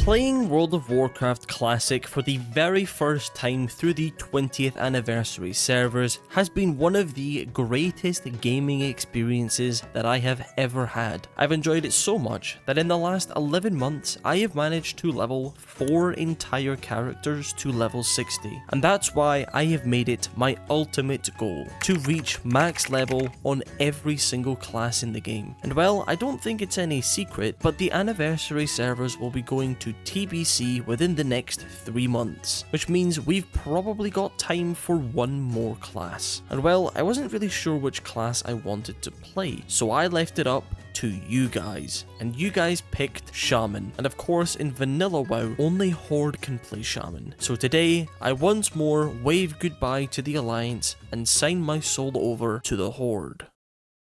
Playing World of Warcraft Classic for the very first time through the 20th anniversary servers has been one of the greatest gaming experiences that I have ever had. I've enjoyed it so much that in the last 11 months I have managed to level 4 entire characters to level 60, and that's why I have made it my ultimate goal to reach max level on every single class in the game. And well, I don't think it's any secret, but the anniversary servers will be going to TBC within the next 3 months, which means we've probably got time for one more class. And well, I wasn't really sure which class I wanted to play, so I left it up to you guys, and you guys picked Shaman. And of course, in vanilla WoW, only Horde can play Shaman. So today, I once more wave goodbye to the Alliance and sign my soul over to the Horde.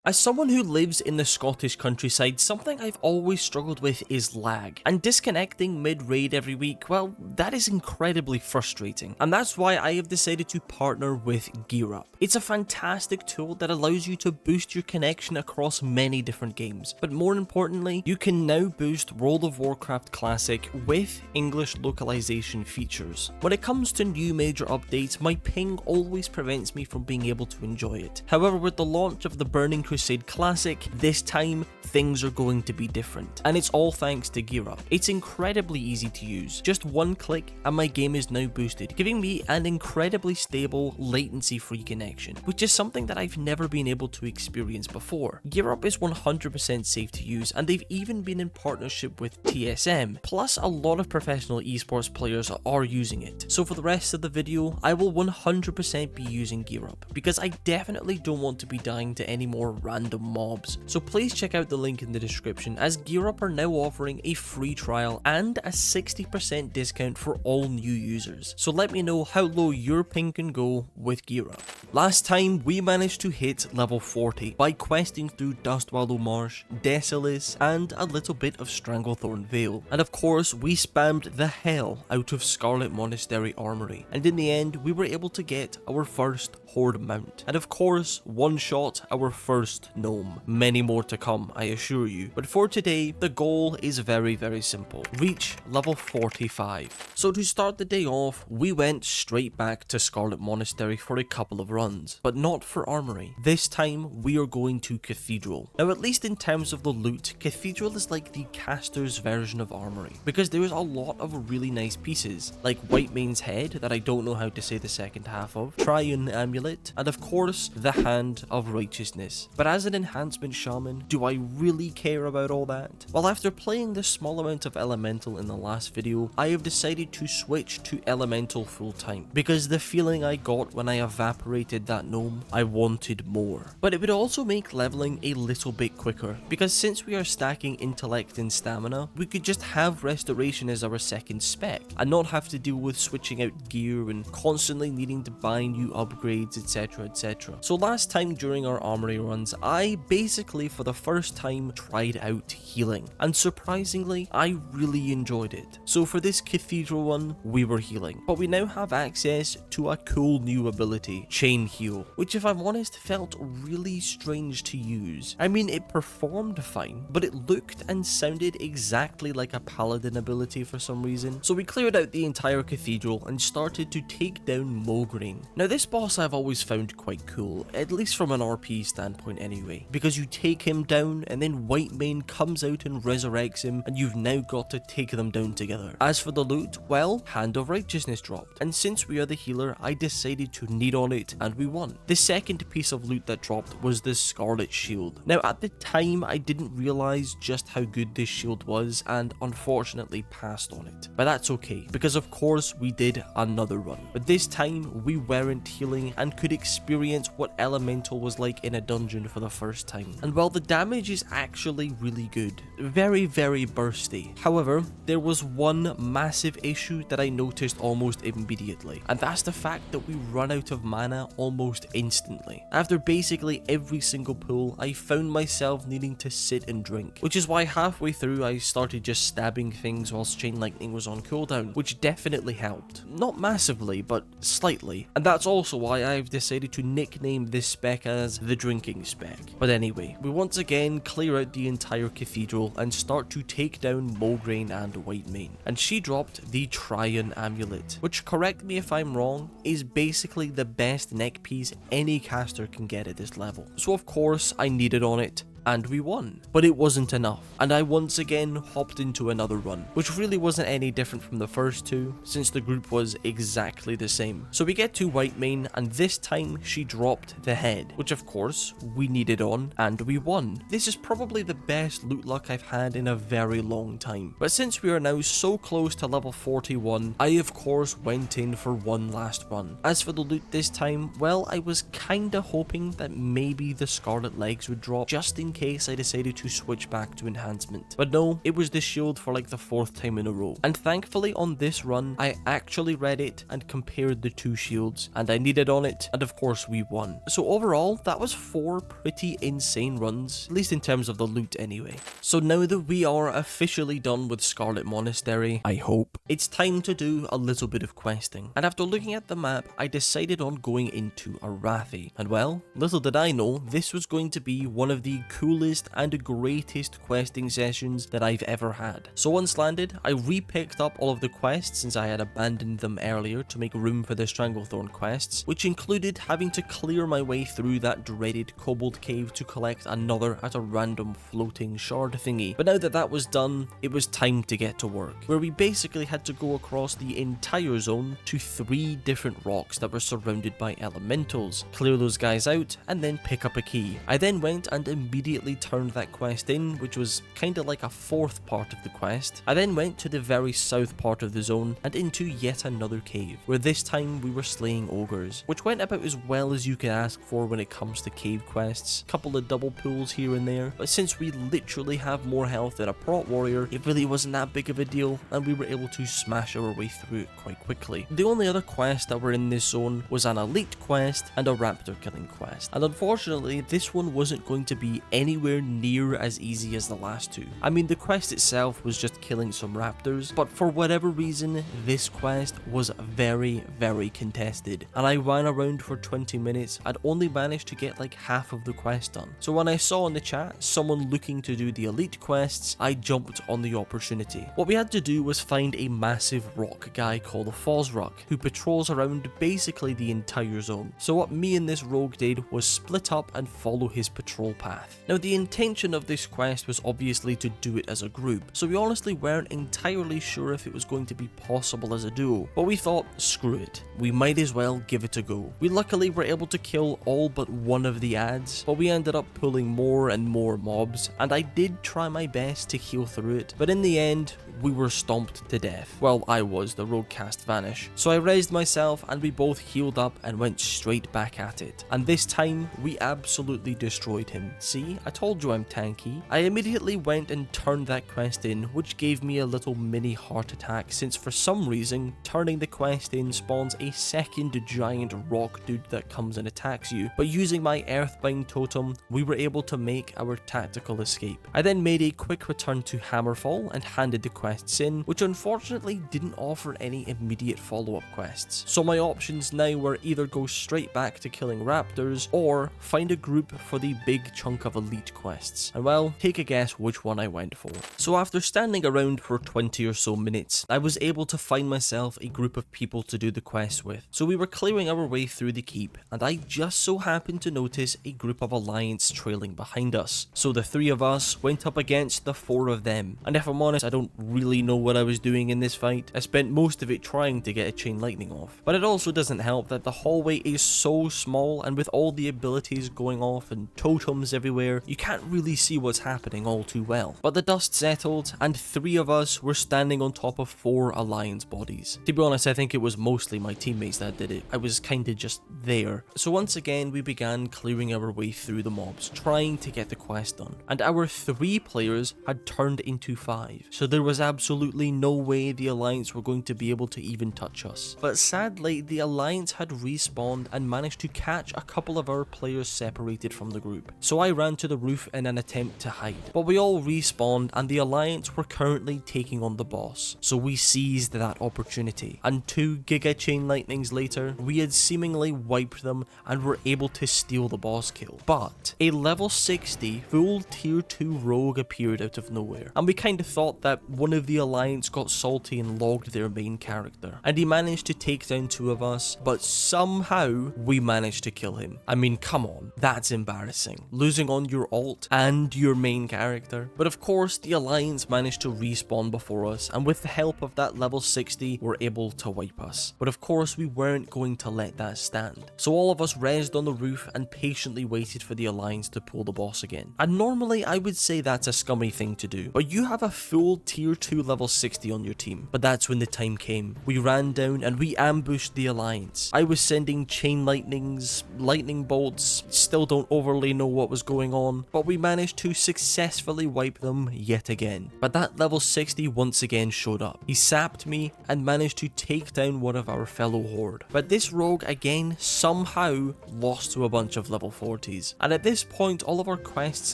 As someone who lives in the Scottish countryside, something I've always struggled with is lag, and disconnecting mid-raid every week, well, that is incredibly frustrating, and that's why I have decided to partner with GearUp. It's a fantastic tool that allows you to boost your connection across many different games, but more importantly, you can now boost World of Warcraft Classic with English localization features. When it comes to new major updates, my ping always prevents me from being able to enjoy it. However, with the launch of the Burning Crusade Classic, this time things are going to be different, and it's all thanks to GearUp. It's incredibly easy to use, just one click and my game is now boosted, giving me an incredibly stable latency-free connection, which is something that I've never been able to experience before. GearUp is 100% safe to use, and they've even been in partnership with TSM, plus a lot of professional esports players are using it. So for the rest of the video, I will 100% be using GearUp, because I definitely don't want to be dying to any more random mobs. So please check out the link in the description, as GearUp are now offering a free trial and a 60% discount for all new users. So let me know how low your ping can go with GearUp. Last time we managed to hit level 40 by questing through Dustwallow Marsh, Desolace, and a little bit of Stranglethorn Vale. And of course we spammed the hell out of Scarlet Monastery Armory, and in the end we were able to get our first Horde mount, and of course one shot our first gnome. Many more to come, I assure you. But for today, the goal is very simple. Reach level 45. So to start the day off, we went straight back to Scarlet Monastery for a couple of runs, but not for Armory. This time, we are going to Cathedral. Now, at least in terms of the loot, Cathedral is like the caster's version of Armory, because there is a lot of really nice pieces, like White Mane's Head, that I don't know how to say the second half of, Triune Amulet, and of course, the Hand of Righteousness. But as an enhancement shaman, do I really care about all that? Well, after playing this small amount of elemental in the last video, I have decided to switch to elemental full time, because the feeling I got when I evaporated that gnome, I wanted more. But it would also make leveling a little bit quicker, because since we are stacking intellect and stamina, we could just have restoration as our second spec, and not have to deal with switching out gear and constantly needing to buy new upgrades, etc. etc. So last time during our armory runs, I basically for the first time tried out healing, and surprisingly I really enjoyed it. So for this Cathedral one, we were healing, but we now have access to a cool new ability, Chain Heal, which if I'm honest felt really strange to use. I mean, it performed fine, but it looked and sounded exactly like a paladin ability for some reason. So we cleared out the entire Cathedral and started to take down Mograine. Now this boss I've always found quite cool, at least from an RP standpoint anyway, because you take him down and then White Mane comes out and resurrects him, and you've now got to take them down together. As for the loot, well, Hand of Righteousness dropped, and since we are the healer, I decided to knead on it and we won. The second piece of loot that dropped was the Scarlet Shield. Now at the time I didn't realize just how good this shield was, and unfortunately passed on it. But that's okay, because of course we did another run. But this time we weren't healing and could experience what elemental was like in a dungeon for the first time. And while the damage is actually really good, very bursty. However, there was one massive issue that I noticed almost immediately, and that's the fact that we run out of mana almost instantly. After basically every single pull, I found myself needing to sit and drink, which is why halfway through I started just stabbing things whilst Chain Lightning was on cooldown, which definitely helped. Not massively, but slightly. And that's also why I've decided to nickname this spec as the Drinking Spec. spec. But anyway, we once again clear out the entire cathedral and start to take down Mograine and Whitemane. And she dropped the Tryon Amulet, which, correct me if I'm wrong, is basically the best neck piece any caster can get at this level. So of course I needed on it, and we won. But it wasn't enough, and I once again hopped into another run, which really wasn't any different from the first two, since the group was exactly the same. So we get to Whitemane, and this time she dropped the head, which of course we needed on, and we won. This is probably the best loot luck I've had in a very long time. But since we are now so close to level 41, I of course went in for one last run. As for the loot this time, well, I was kinda hoping that maybe the Scarlet Legs would drop, just in case I decided to switch back to enhancement. But no, it was the shield for like the 4th time in a row. And thankfully on this run, I actually read it and compared the two shields, and I needed on it, and of course we won. So overall, that was 4 pretty insane runs, at least in terms of the loot anyway. So now that we are officially done with Scarlet Monastery, I hope, it's time to do a little bit of questing. And after looking at the map, I decided on going into Arathi. And well, little did I know, this was going to be one of the coolest and greatest questing sessions that I've ever had. So once landed, I re-picked up all of the quests since I had abandoned them earlier to make room for the Stranglethorn quests, which included having to clear my way through that dreaded kobold cave to collect another at a random floating shard thingy. But now that that was done, it was time to get to work, where we basically had to go across the entire zone to 3 different rocks that were surrounded by elementals, clear those guys out, and then pick up a key. I then went and immediately turned that quest in, which was kinda like a 4th part of the quest. I then went to the very south part of the zone and into yet another cave, where this time we were slaying ogres, which went about as well as you can ask for when it comes to cave quests. Couple of double pulls here and there, but since we literally have more health than a prot warrior, it really wasn't that big of a deal, and we were able to smash our way through it quite quickly. The only other quest that were in this zone was an elite quest and a raptor killing quest, and unfortunately this one wasn't going to be anywhere near as easy as the last two. I mean, the quest itself was just killing some raptors, but for whatever reason, this quest was very, very contested, and I ran around for 20 minutes and only managed to get like half of the quest done. So when I saw in the chat someone looking to do the elite quests, I jumped on the opportunity. What we had to do was find a massive rock guy called the Fosrock, who patrols around basically the entire zone. So what me and this rogue did was split up and follow his patrol path. Now the intention of this quest was obviously to do it as a group, so we honestly weren't entirely sure if it was going to be possible as a duo, but we thought, screw it, we might as well give it a go. We luckily were able to kill all but one of the ads, but we ended up pulling more and more mobs, and I did try my best to heal through it, but in the end, we were stomped to death. Well, I was, the rogue cast Vanish. So I raised myself and we both healed up and went straight back at it. And this time, we absolutely destroyed him. See, I told you I'm tanky. I immediately went and turned that quest in, which gave me a little mini heart attack since for some reason, turning the quest in spawns a second giant rock dude that comes and attacks you. But using my Earthbind totem, we were able to make our tactical escape. I then made a quick return to Hammerfall and handed the quests in, which unfortunately didn't offer any immediate follow-up quests. So my options now were either go straight back to killing raptors or find a group for the big chunk of elite quests. And well, take a guess which one I went for. So after standing around for 20 or so minutes, I was able to find myself a group of people to do the quest with. So we were clearing our way through the keep, and I just so happened to notice a group of alliance trailing behind us. So the 3 of us went up against the 4 of them, and if I'm honest, I don't really know what I was doing in this fight. I spent most of it trying to get a chain lightning off. But it also doesn't help that the hallway is so small, and with all the abilities going off and totems everywhere, you can't really see what's happening all too well. But the dust settled, and 3 of us were standing on top of 4 alliance bodies. To be honest, I think it was mostly my teammates that did it. I was kinda just there. So once again, we began clearing our way through the mobs, trying to get the quest done. And our 3 players had turned into 5. So there was absolutely no way the alliance were going to be able to even touch us. But sadly, the alliance had respawned and managed to catch a couple of our players separated from the group. So I ran to to the roof in an attempt to hide. But we all respawned and the Alliance were currently taking on the boss, so we seized that opportunity. And 2 Giga Chain Lightnings later, we had seemingly wiped them and were able to steal the boss kill. But a level 60 full tier 2 rogue appeared out of nowhere, and we kind of thought that one of the Alliance got salty and logged their main character, and he managed to take down 2 of us, but somehow we managed to kill him. I mean, come on, that's embarrassing, losing on your ult and your main character. But of course the Alliance managed to respawn before us, and with the help of that level 60 were able to wipe us. But of course we weren't going to let that stand, so all of us rezzed on the roof and patiently waited for the Alliance to pull the boss again. And normally I would say that's a scummy thing to do, but you have a full tier 2 level 60 on your team. But that's when the time came. We ran down and we ambushed the Alliance. I was sending chain lightnings, lightning bolts, still don't overly know what was going on, but we managed to successfully wipe them yet again. But that level 60 once again showed up. He sapped me and managed to take down one of our fellow horde. But this rogue again somehow lost to a bunch of level 40s. And at this point all of our quests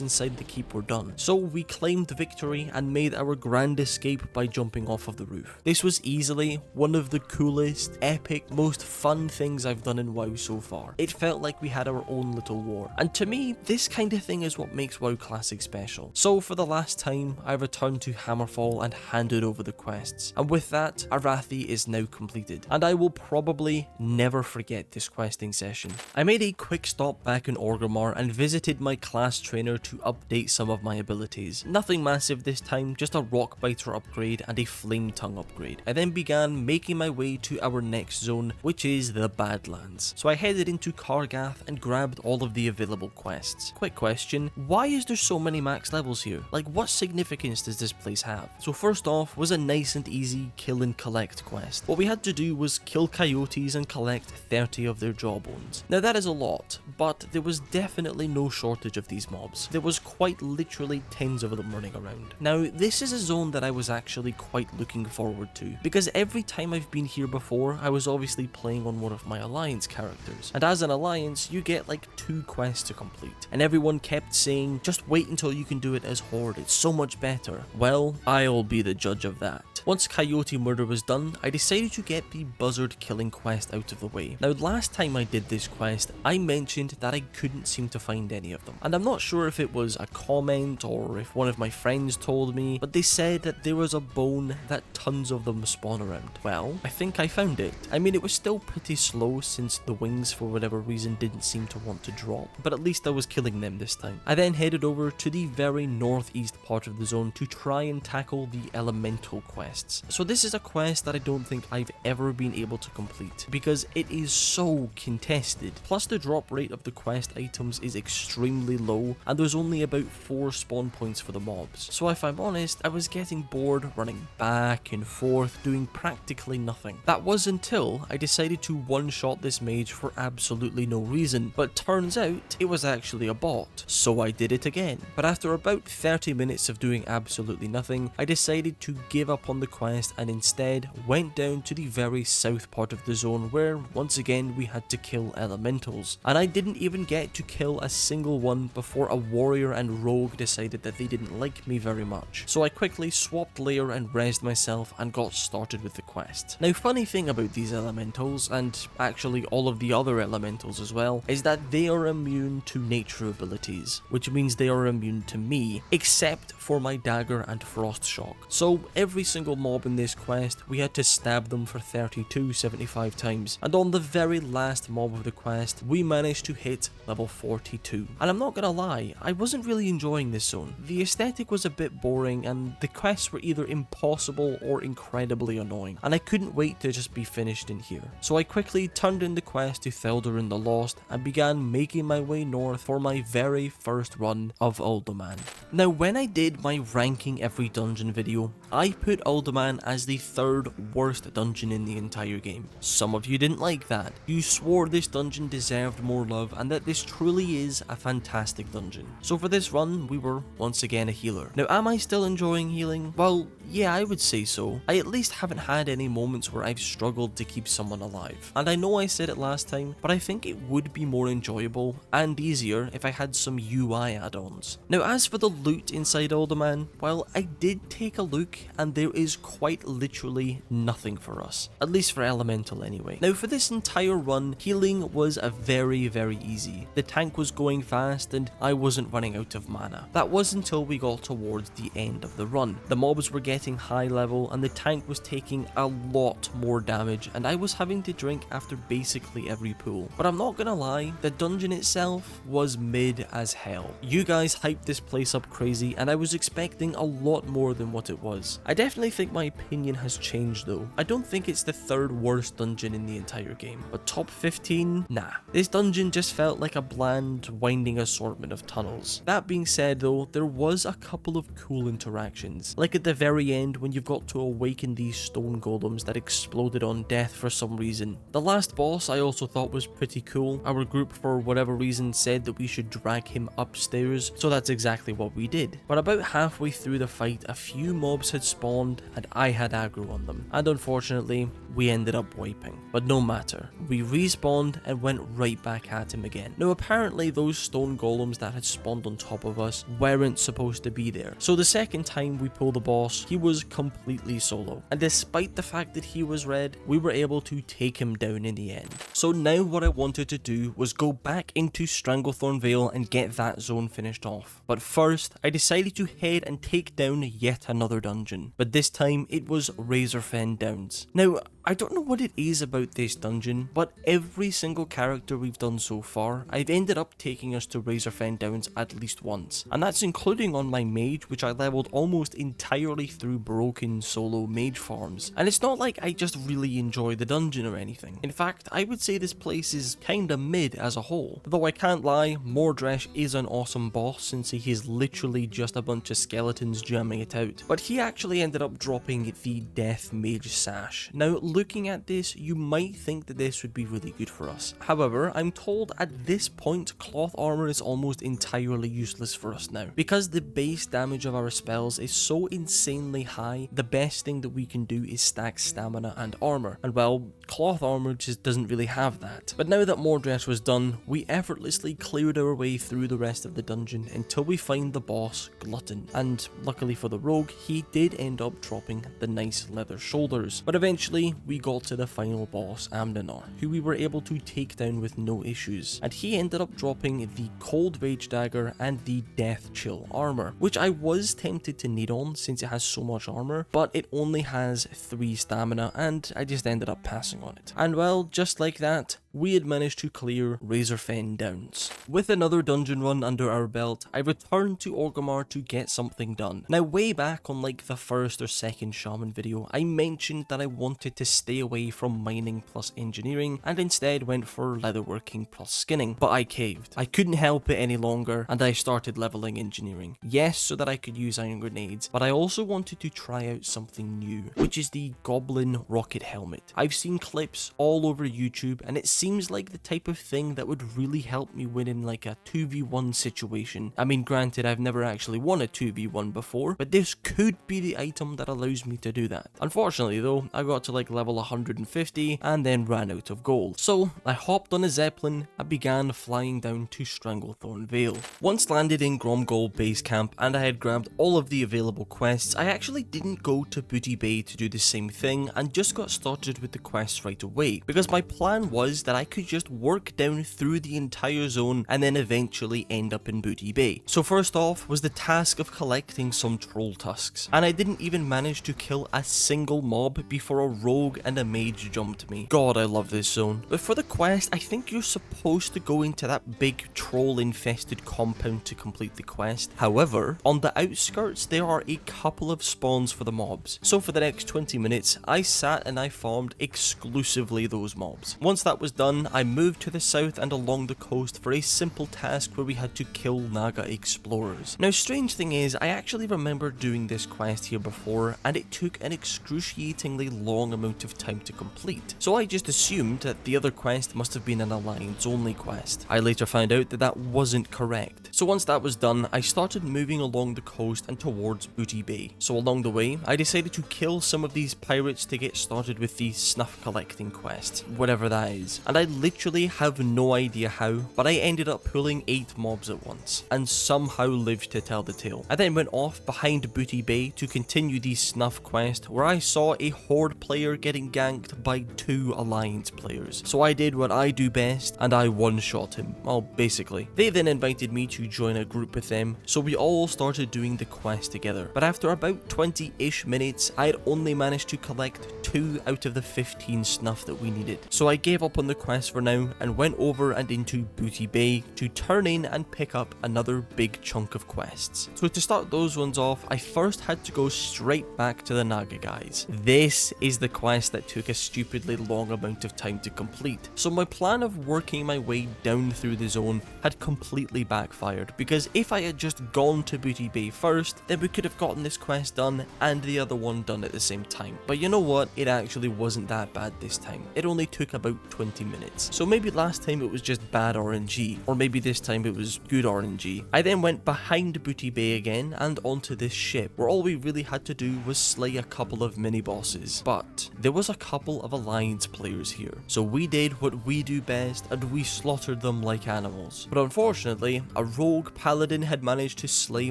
inside the keep were done. So we claimed victory and made our grand escape by jumping off of the roof. This was easily one of the coolest, epic, most fun things I've done in WoW so far. It felt like we had our own little war. And to me, this kind of thing is what makes WoW Classic special. So for the last time, I returned to Hammerfall and handed over the quests. And with that, Arathi is now completed. And I will probably never forget this questing session. I made a quick stop back in Orgrimmar and visited my class trainer to update some of my abilities. Nothing massive this time, just a Rockbiter upgrade and a Flame Tongue upgrade. I then began making my way to our next zone, which is the Badlands. So I headed into Kargath and grabbed all of the available quests. Quick question, why is there so many max levels here? Like, what significance does this place have? So first off was a nice and easy kill and collect quest. What we had to do was kill coyotes and collect 30 of their jawbones. Now that is a lot, but there was definitely no shortage of these mobs. There was quite literally tens of them running around. Now this is a zone that I was actually quite looking forward to, because every time I've been here before, I was obviously playing on one of my Alliance characters. And as an Alliance, you get like 2 quests to complete. And everyone kept saying, just wait until you can do it as Horde, it's so much better. Well, I'll be the judge of that. Once Coyote Murder was done, I decided to get the buzzard killing quest out of the way. Now last time I did this quest, I mentioned that I couldn't seem to find any of them. And I'm not sure if it was a comment or if one of my friends told me, but they said that there was a bone that tons of them spawn around. Well, I think I found it. I mean, it was still pretty slow since the wings for whatever reason didn't seem to want to drop, but at least I was killing them this time. I then headed over to the very northeast part of the zone to try and tackle the elemental quests. So this is a quest that I don't think I've ever been able to complete because it is so contested. Plus the drop rate of the quest items is extremely low and there's only about 4 spawn points for the mobs. So if I'm honest, I was getting bored running back and forth doing practically nothing. That was until I decided to one-shot this mage for absolutely no reason, but turns out it was actually a bot, so I did it again. But after about 30 minutes of doing absolutely nothing, I decided to give up on the quest and instead went down to the very south part of the zone where once again we had to kill elementals. And I didn't even get to kill a single one before a warrior and rogue decided that they didn't like me very much. So I quickly swapped layer and rezzed myself and got started with the quest. Now funny thing about these elementals, and actually all of the other elementals as well, is that they are immune to nature abilities, which means they are immune to me, except for my dagger and frost shock. So every single mob in this quest, we had to stab them for 75 times, and on the very last mob of the quest, we managed to hit level 42. And I'm not gonna lie, I wasn't really enjoying this zone. The aesthetic was a bit boring, and the quests were either impossible or incredibly annoying, and I couldn't wait to just be finished in here. So I quickly turned in the quest to Theldurin the Lost and began making my way north for my very first run of Uldaman. Now when I did my ranking every dungeon video, I put Uldaman Uldaman as the third worst dungeon in the entire game. Some of you didn't like that. You swore this dungeon deserved more love and that this truly is a fantastic dungeon. So for this run, we were once again a healer. Now, am I still enjoying healing? Well, yeah, I would say so. I at least haven't had any moments where I've struggled to keep someone alive. And I know I said it last time, but I think it would be more enjoyable and easier if I had some UI add-ons. Now, as for the loot inside Uldaman, well, I did take a look and there is quite literally nothing for us. At least for Elemental anyway. Now, for this entire run, healing was a very easy. The tank was going fast and I wasn't running out of mana. That was until we got towards the end of the run. The mobs were getting high level and the tank was taking a lot more damage and I was having to drink after basically every pool. But I'm not gonna lie, the dungeon itself was mid as hell. You guys hyped this place up crazy and I was expecting a lot more than what it was. I definitely think my opinion has changed though. I don't think it's the third worst dungeon in the entire game, but top 15? Nah. This dungeon just felt like a bland, winding assortment of tunnels. That being said though, there was a couple of cool interactions. Like at the very end when you've got to awaken these stone golems that exploded on death for some reason. The last boss I also thought was pretty cool. Our group for whatever reason said that we should drag him upstairs, so that's exactly what we did. But about halfway through the fight, a few mobs had spawned and I had aggro on them. And unfortunately, we ended up wiping. But no matter, we respawned and went right back at him again. Now apparently those stone golems that had spawned on top of us weren't supposed to be there. So the second time we pulled the boss, he was completely solo. And despite the fact that he was red, we were able to take him down in the end. So now what I wanted to do was go back into Stranglethorn Vale and get that zone finished off. But first, I decided to head and take down yet another dungeon. But this time it was Razorfen Downs. Now, I don't know what it is about this dungeon, but every single character we've done so far, I've ended up taking us to Razorfen Downs at least once. And that's including on my mage, which I leveled almost entirely through broken solo mage farms. And it's not like I just really enjoy the dungeon or anything. In fact, I would say this place is kinda mid as a whole. Though I can't lie, Mordresh is an awesome boss since he is literally just a bunch of skeletons jamming it out. But he actually ended up dropping the Death Mage Sash. Now, looking at this, you might think that this would be really good for us. However, I'm told at this point, cloth armor is almost entirely useless for us now. Because the base damage of our spells is so insanely high, the best thing that we can do is stack stamina and armor. And well, cloth armor just doesn't really have that. But now that Mordresh was done, we effortlessly cleared our way through the rest of the dungeon until we find the boss, Glutton. And luckily for the rogue, he did end up dropping the nice leather shoulders. But eventually, we got to the final boss, Amdinor, who we were able to take down with no issues. And he ended up dropping the Cold Rage Dagger and the Death Chill armor, which I was tempted to need on since it has so much armor, but it only has 3 stamina and I just ended up passing on it. And well, just like that, we had managed to clear Razorfen Downs. With another dungeon run under our belt, I returned to Orgrimmar to get something done. Now, way back on like the first or second shaman video, I mentioned that I wanted to stay away from mining plus engineering and instead went for leatherworking plus skinning, but I caved. I couldn't help it any longer and I started leveling engineering. Yes, so that I could use iron grenades, but I also wanted to try out something new, which is the Goblin Rocket Helmet. I've seen clips all over YouTube and it seems like the type of thing that would really help me win in like a 2v1 situation. I mean, granted, I've never actually won a 2v1 before, but this could be the item that allows me to do that. Unfortunately though, I got to like level 150 and then ran out of gold. So I hopped on a zeppelin and began flying down to Stranglethorn Vale. Once landed in Gromgol base camp and I had grabbed all of the available quests, I actually didn't go to Booty Bay to do the same thing and just got started with the quests right away, because my plan was that I could just work down through the entire zone and then eventually end up in Booty Bay. So first off was the task of collecting some troll tusks, and I didn't even manage to kill a single mob before a rogue rogue and a mage jumped me. God, I love this zone. But for the quest, I think you're supposed to go into that big troll-infested compound to complete the quest. However, on the outskirts, there are a couple of spawns for the mobs. So for the next 20 minutes, I sat and I farmed exclusively those mobs. Once that was done, I moved to the south and along the coast for a simple task where we had to kill Naga explorers. Now, strange thing is, I actually remember doing this quest here before, and it took an excruciatingly long amount of time to complete. So I just assumed that the other quest must have been an alliance only quest. I later found out that that wasn't correct. So once that was done, I started moving along the coast and towards Booty Bay. So along the way, I decided to kill some of these pirates to get started with the snuff collecting quest, whatever that is. And I literally have no idea how, but I ended up pulling 8 mobs at once, and somehow lived to tell the tale. I then went off behind Booty Bay to continue the snuff quest, where I saw a horde player getting ganked by 2 alliance players. So I did what I do best, and I one-shot him. Well, basically. They then invited me to join a group with them, so we all started doing the quest together. But after about 20-ish minutes, I had only managed to collect 2 out of the 15 snuff that we needed. So I gave up on the quest for now and went over and into Booty Bay to turn in and pick up another big chunk of quests. So to start those ones off, I first had to go straight back to the Naga guys. This is the quest that took a stupidly long amount of time to complete. So my plan of working my way down through the zone had completely backfired, because if I had just gone to Booty Bay first, then we could have gotten this quest done and the other one done at the same time. But you know what? It actually wasn't that bad this time. It only took about 20 minutes. So maybe last time it was just bad RNG, or maybe this time it was good RNG. I then went behind Booty Bay again and onto this ship, where all we really had to do was slay a couple of mini bosses. But there was a couple of alliance players here, so we did what we do best and we slaughtered them like animals. But unfortunately, a rogue paladin had managed to slay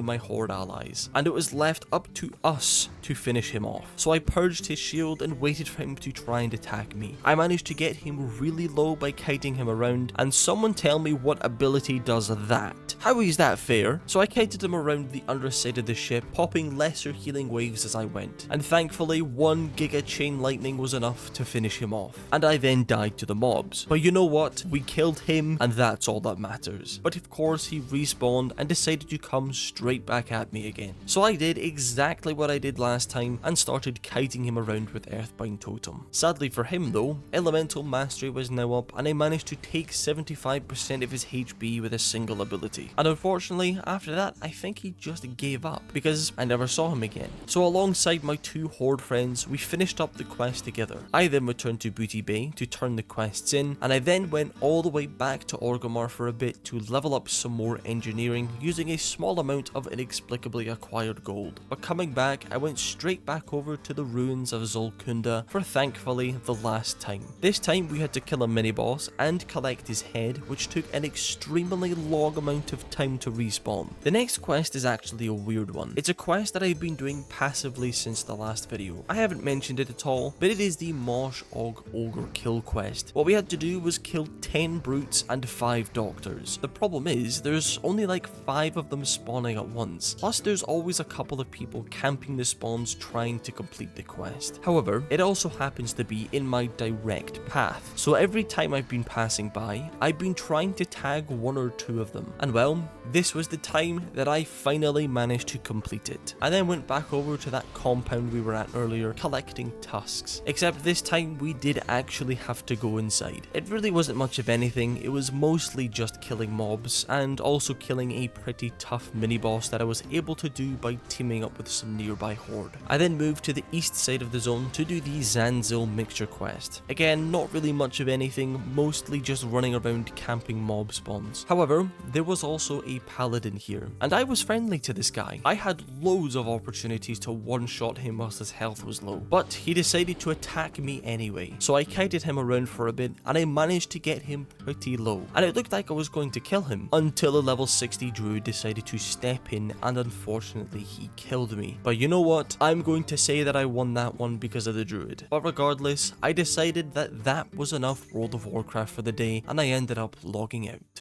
my horde allies, and it was left up to us to finish him off. So I purged his shield and waited for him to try and attack me. I managed to get him really low by kiting him around, and someone tell me what ability does that? How is that fair? So I kited him around the underside of the ship, popping lesser healing waves as I went, and thankfully 1 giga chain lightning was enough to finish him off. And I then died to the mobs. But you know what? We killed him, and that's all that matters. But of course he respawned and decided to come straight back at me again. So I did exactly what I did last time and started kiting him around with Earthbind Totem. Sadly for him though, Elemental Mastery was now up and I managed to take 75% of his HP with a single ability. And unfortunately, after that, I think he just gave up because I never saw him again. So alongside my 2 horde friends, we finished up the quest together. I then returned to Booty Bay to turn the quests in, and I then went all the way back to Orgrimmar for a bit to level up some more engineering using a small amount of inexplicably acquired gold. But coming back, I went straight back over to the ruins of Zolkunda for thankfully the last time. This time we had to kill a mini boss and collect his head, which took an extremely long amount of time to respawn. The next quest is actually a weird one. It's a quest that I've been doing passively since the last video. I haven't mentioned it at all, but it is the Mosh Og Ogre kill quest. What we had to do was kill 10 brutes and 5 doctors. The problem is, there's only like 5 of them spawning at once. Plus there's always a couple of people camping the spawns trying to complete the quest. However, it also happens to be in my direct path. So every time I've been passing by, I've been trying to tag 1 or 2 of them. And well, this was the time that I finally managed to complete it. I then went back over to that compound we were at earlier, collecting tusks. Except this time we did actually have to go inside. It really wasn't much of anything, it was mostly just killing mobs, and also killing a pretty tough mini boss that I was able to do by teaming up with some nearby horde. I then moved to the east side of the zone to do the Zanzil mixture quest. Again, not really much of anything, mostly just running around camping mob spawns. However, there was also a paladin here, and I was friendly to this guy. I had loads of opportunities to one-shot him whilst his health was low, but he decided to attack me anyway. So I kited him around for a bit, and I managed to get him pretty low. And it looked like I was going to kill him, until a level 60 druid decided to step in, and unfortunately he killed me. But you know what? I'm going to say that I won that one because of the druid. But regardless, I decided that that was enough World of Warcraft for the day, and I ended up logging out.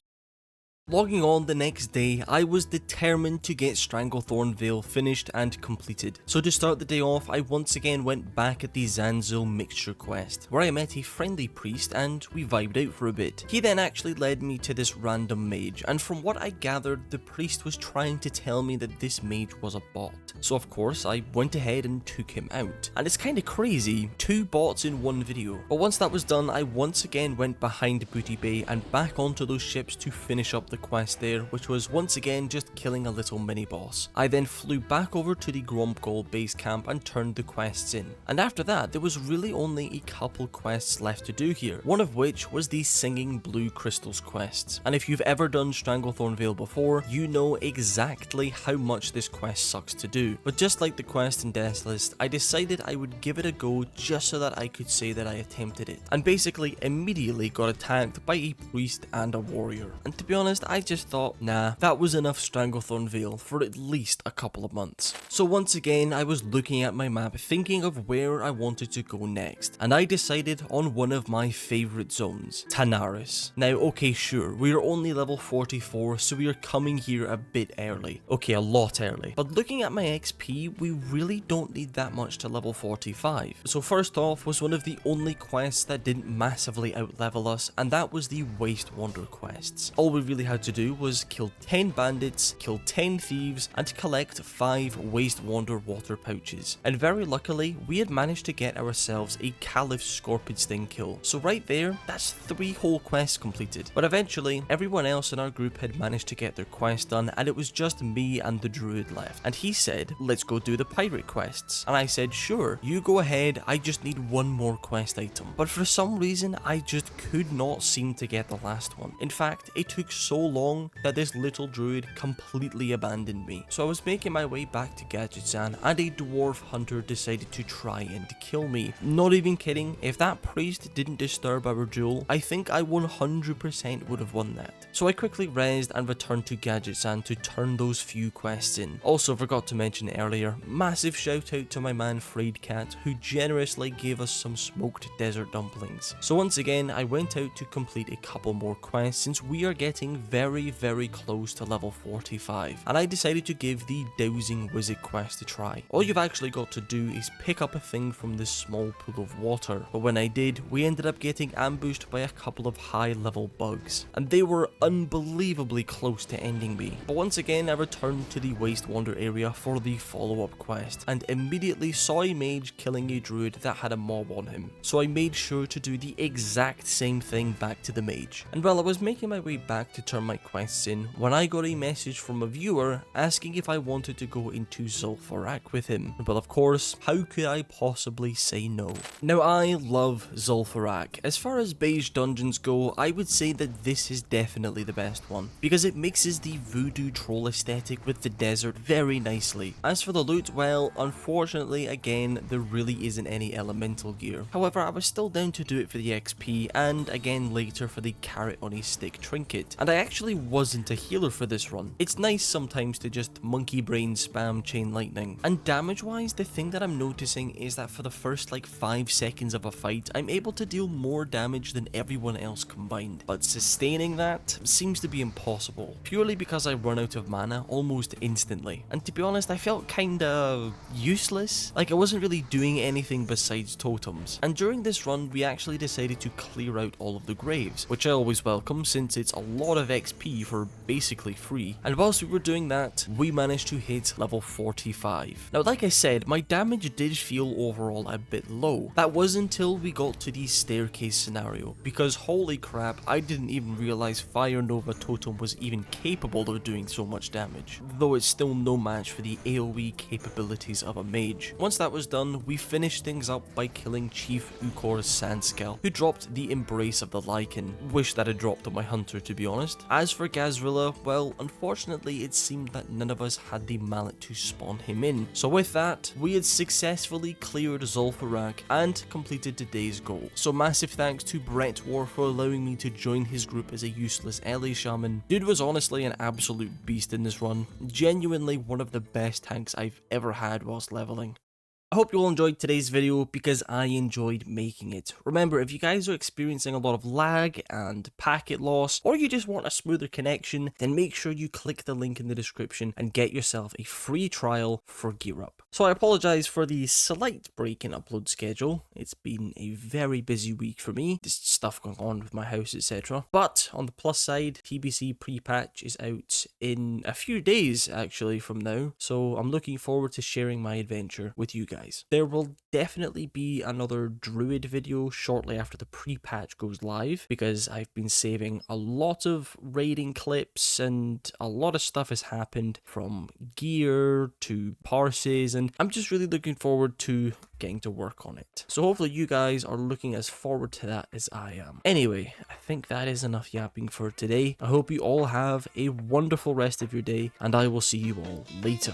Logging on the next day, I was determined to get Stranglethorn Vale finished and completed. So to start the day off, I once again went back at the Zanzo mixture quest, where I met a friendly priest and we vibed out for a bit. He then actually led me to this random mage, and from what I gathered, the priest was trying to tell me that this mage was a bot. So of course, I went ahead and took him out. And it's kinda crazy, 2 bots in one video. But once that was done, I once again went behind Booty Bay and back onto those ships to finish up the quest there, which was once again just killing a little mini boss. I then flew back over to the Gromgol base camp and turned the quests in. And after that, there was really only a couple quests left to do here, one of which was the Singing Blue Crystals quests. And if you've ever done Stranglethorn Vale before, you know exactly how much this quest sucks to do. But just like the quest in Death List, I decided I would give it a go just so that I could say that I attempted it. And basically immediately got attacked by a priest and a warrior. And to be honest, I just thought, nah, that was enough Stranglethorn Vale for at least a couple of months. So once again, I was looking at my map thinking of where I wanted to go next, and I decided on one of my favourite zones, Tanaris. Now, okay, sure, we are only level 44, so we are coming here a bit early. Okay, a lot early. But looking at my XP, we really don't need that much to level 45. So first off was one of the only quests that didn't massively outlevel us, and that was the Waste Wander quests. All we really had to do was kill 10 bandits, kill 10 thieves, and collect 5 Waste Wander water pouches. And very luckily, we had managed to get ourselves a Caliph Scorpion Sting kill. So right there, that's 3 whole quests completed. But eventually, everyone else in our group had managed to get their quest done, and it was just me and the druid left. And he said, let's go do the pirate quests. And I said, sure, you go ahead, I just need one more quest item. But for some reason, I just could not seem to get the last one. In fact, it took so long that this little druid completely abandoned me. So I was making my way back to Gadgetzan, and a dwarf hunter decided to try and kill me. Not even kidding, if that priest didn't disturb our duel, I think I 100% would have won that. So I quickly rezzed and returned to Gadgetzan to turn those few quests in. Also forgot to mention earlier, massive shout out to my man Freydcat, who generously gave us some smoked desert dumplings. So once again, I went out to complete a couple more quests since we are getting very close to level 45, and I decided to give the Dowsing Wizard quest a try. All you've actually got to do is pick up a thing from this small pool of water, but when I did, we ended up getting ambushed by a couple of high level bugs, and they were unbelievably close to ending me. But once again, I returned to the Waste Wander area for the follow-up quest, and immediately saw a mage killing a druid that had a mob on him. So I made sure to do the exact same thing back to the mage. And while I was making my way back to turn my quests in, when I got a message from a viewer asking if I wanted to go into Zul'Farrak with him. Well, of course, how could I possibly say no? Now, I love Zul'Farrak. As far as beige dungeons go, I would say that this is definitely the best one, because it mixes the voodoo troll aesthetic with the desert very nicely. As for the loot, well, unfortunately, again, there really isn't any elemental gear. However, I was still down to do it for the XP, and again later for the carrot on a stick trinket. And I actually wasn't a healer for this run. It's nice sometimes to just monkey brain spam chain lightning. And damage wise, the thing that I'm noticing is that for the first like 5 seconds of a fight, I'm able to deal more damage than everyone else combined. But sustaining that seems to be impossible, purely because I run out of mana almost instantly. And to be honest, I felt kinda useless. Like I wasn't really doing anything besides totems. And during this run, we actually decided to clear out all of the graves, which I always welcome since it's a lot of XP for basically free. And whilst we were doing that, we managed to hit level 45. Now, like I said, my damage did feel overall a bit low. That was until we got to the staircase scenario, because holy crap, I didn't even realize Fire Nova Totem was even capable of doing so much damage, though it's still no match for the AoE capabilities of a mage. Once that was done, we finished things up by killing Chief Ukor's Sandscale, who dropped the Embrace of the Lycan. Wish that had dropped on my hunter, to be honest. As for Gazrilla, well, unfortunately it seemed that none of us had the mallet to spawn him in. So with that, we had successfully cleared Zul'Farrak and completed today's goal. So massive thanks to Brett War for allowing me to join his group as a useless LA shaman. Dude was honestly an absolute beast in this run. Genuinely one of the best tanks I've ever had whilst leveling. I hope you all enjoyed today's video because I enjoyed making it. Remember, if you guys are experiencing a lot of lag and packet loss, or you just want a smoother connection, then make sure you click the link in the description and get yourself a free trial for Gear Up. So I apologise for the slight break in upload schedule. It's been a very busy week for me, just stuff going on with my house, etc. But on the plus side, TBC pre-patch is out in a few days actually from now, so I'm looking forward to sharing my adventure with you guys. There will definitely be another Druid video shortly after the pre-patch goes live, because I've been saving a lot of raiding clips and a lot of stuff has happened, from gear to parses, and I'm just really looking forward to getting to work on it. So hopefully you guys are looking as forward to that as I am. Anyway, I think that is enough yapping for today. I hope you all have a wonderful rest of your day, and I will see you all later.